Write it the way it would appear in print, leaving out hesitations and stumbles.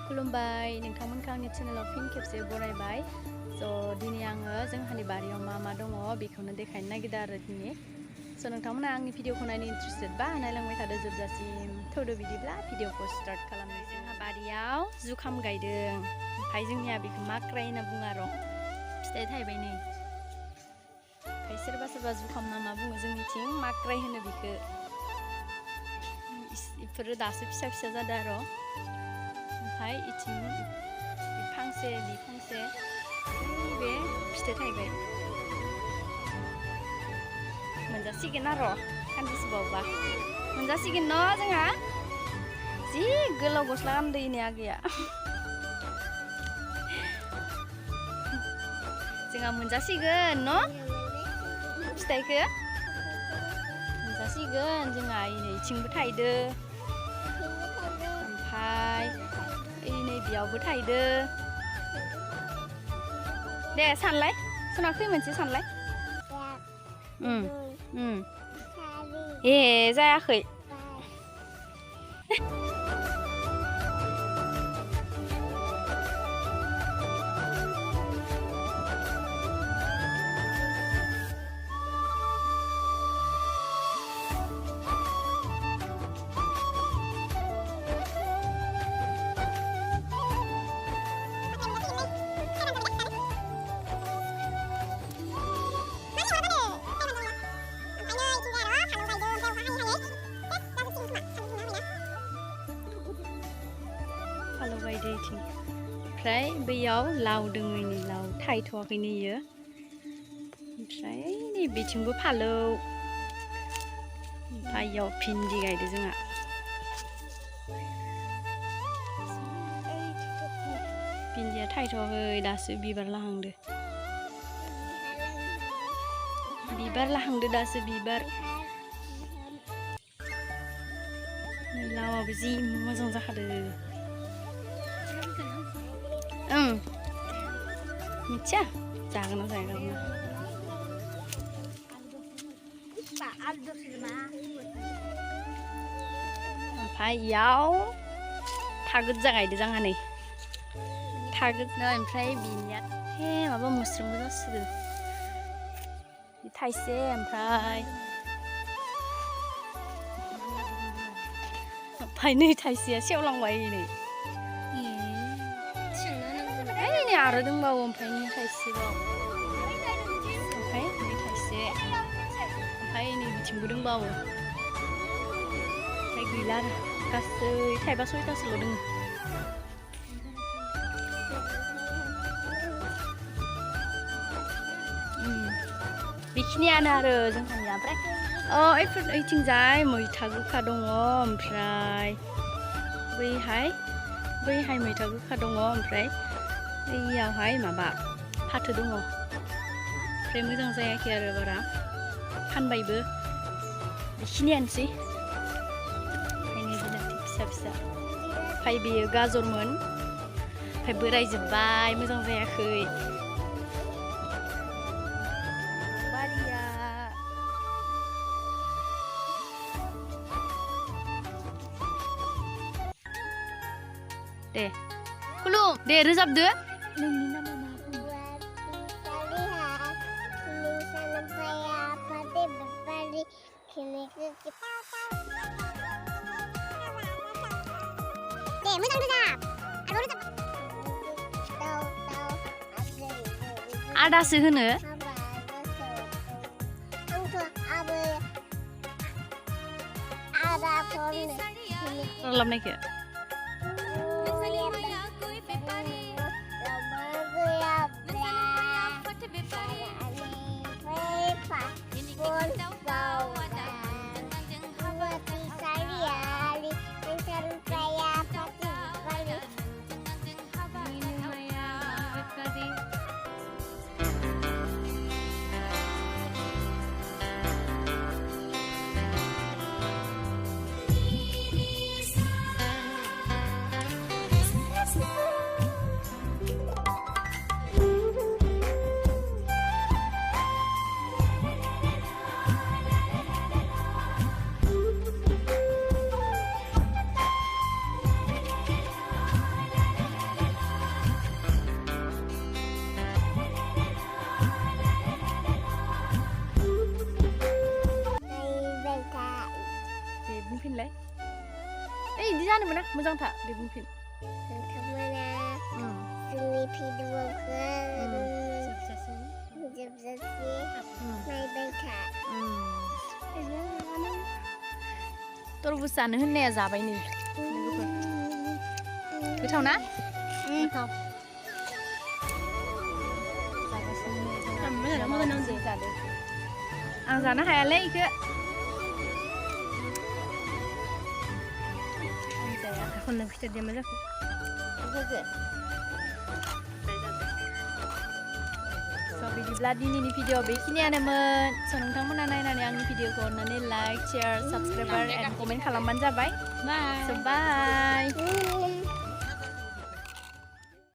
खुलुमबाय नोंथांमोनखौ आंनि चेनेलाव फिन खेबसे बरायबाय दिनै आङो जोंहानि बारियाव मा मा दङ बेखौनो देखायनो नागिरदों आरो दिनै नोंथांमोना आंनि भिडिअखौ नायनो इन्ट्रेस्टेड बा नायलांबाय थादो जोबजासिम थौदो बिदिब्ला भिडिअखौ स्टार्ट खालामनोसै जोंहा बारियाव जुखाम गायदों ओमफ्राय जोंनिया बेखौ माक्राय होनना बुङो आरो फिथाइ थायबाय नै ओमफ्राय सोरबा सोरबा जुखाम ना मा बुङो जोंनिथिं माक्राय होनो बेखौ इफोरो दासो फिसा फिसा जादों आरो ओमफ्राय इथिं फांसे बे फिथाइ थायबाय मोनजासिगोन आरो साननैसो बावबा मोनजासिगोन न' जोंहा जि गोलाव गस्ला गानदों इनि आगैया जोंहा मोनजासिगोन न' फिथाइखौ मोनजासिगोन जोंहा इथिंबो थायदो ओमफ्राय नै बेयावबो थायदो दे सानलाय सना खै मोनसे सानलाय ए जायाखै फालौ गायदो इथिं ओमफ्राय बैयाव लाव दङ नै लाव थायथ'वाखैनो इयो ओमफ्राय नै बिथिंबो फालौ ओमफ्राय इयाव भिन्दि गायदो जोंहा भिन्दिया थायथ'वाखै दासो बिबार लाहांदो दासो बिबार लावाबो जि मोजां जाखादो मिथिया जागोन ना जाया ओमफ्राय इयाव थागोजा गायदो जोंहा नै थागोजा ओमफ्राय बिनिया माबा मोस्रोमबो जासोदो थाइसे ओमफ्राय नै थाइसेया सेवलांबाय नै आरो दंबावो ओमफ्राय नै थाइसेबाव ओमफ्राय नै थाइसे ओमफ्राय नै बिथिंबो दंबावो ओमफ्राय गैला आरो गासै थाइबा सयथासोल' दङ बेखिनियानो आरो जोंहानिया ओमफ्राय ओइथिंजाय मैथा गोखा दङ ओमफ्राय बैहाय मैथा गोखा दङ ओमफ्राय बैयावहाय माबा फाथो दङ ओमफ्राय मोजां जायाखै आरो बारा फानबायबो बेखिनियानोसै ओंखायनो बिलाथि फिसा ओमफ्राय बेयो गाजरमोन ओमफ्राय बोरायजोब्बाय मोजां जायाखै बारिया दे खुलुम दे रोजाबदो नोंनि नामा मा दे मोजां रोजाब आदासो होनो रोजाबनायखौ मोजां था दे बुंफिन नोंथांमोना उम जोंनि भिडिअखौ जोबजासिम नायबाय था तरबुज जानो होननाया जाबाय नै लोगोफोर गोथाव ना गोथाव जादो आं जानो हायालै इखो खननो फिथाइ देमा जाखो बिदिब्ला दिनैनि भिडिअ बेखिनियानोमोन स' नोंथांमोना नायनानै आंनि भिडिअखौ अननानै like share subscriber and comment खालामबानो जाबाय स' बाय